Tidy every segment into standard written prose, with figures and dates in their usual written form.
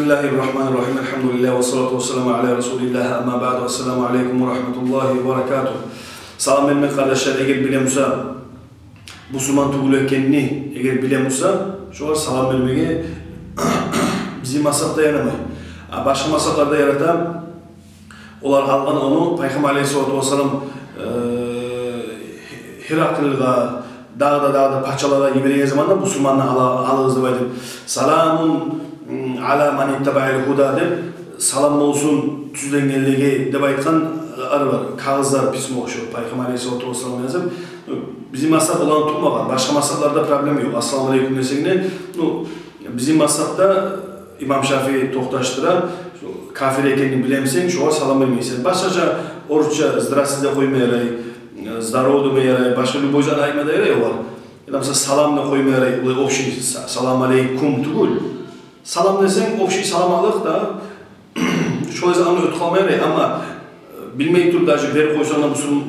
Bismillahirrahmanirrahim. Elhamdülillah ve salatu ve selamu ala Resulillah. Amma ba'du. Esselamu aleyküm ve rahmetullahi ve berekatuhu. Salam vermek kardeşler, eğer bilemuse Müslüman tuğulu ekenini eğer bilemuse şu var salam vermeye bizim masakta yaramay. Başka masaklarda yaratan olar algan onu Peygamber Aleyhisselatü Vesselam Herakli'ga dağda parçalara yibirgen zamanda Müslümanla alığız deyip salamun ala man ittaba'il huda deb salam olsun tüzlengenligi deb aytkan var. Kağızlar pismo şu Peygamber Aleyhisselatü Vesselam yazıp bizim masak olan tutmagan. Başka masaklarda problem yok. Assalamu aleyküm desegine bizim masakta İmam Şafii toxtaştıra kafir ekenini bilemsen şoğa salam vermeysen. Başkaca oruçça zdrasizde koymayaray, здорово demeyerek, başka bir boycan aymada yere var. Ya da mesela salamla koymayarak, общий salam aleykum tugul. Salam desen общий salam alıq da şöyle zamanla ötü kalmayarak ama bilmeyi tur da veri koysan da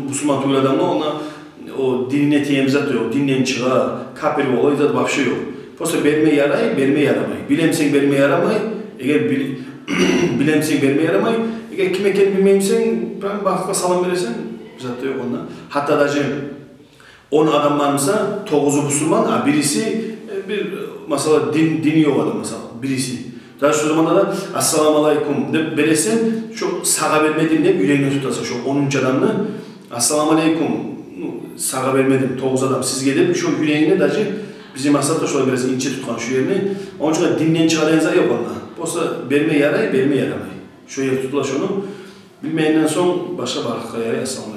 Müslüman tugul adamla ona o dinine teyemiz atıyor, dinden çığa, kafir olayı da bir şey yok. Prosta vermeye yaray, vermeye yaramay. Bilemsen vermeye yaramay, eğer bilemsen vermeye yaramay, eğer kime kendin bilmeyimsen, ben bakıka salam verirsen, zaten yok onda. Hatta da 10 adam varsa 9'u Müslüman, birisi bir mesela dini yok adam mesela, birisi. Daha şu zamanda da Assalamu aleyküm de belirsen, şu sağa vermedim deyip yüreğine tutarsa şu 10. adamını Assalamu aleyküm sağa vermedim 9 adam siz gelip şu yüreğine de bizim asapta şöyle biraz ince tutkan şu yerini. Onun için dinden çıkarayınızlar yok onda. Posta vermeye yaray, vermeye yaramay. Şu yer tutula şunu. Bilmeyenden son başka barıkka yaray. Assalamu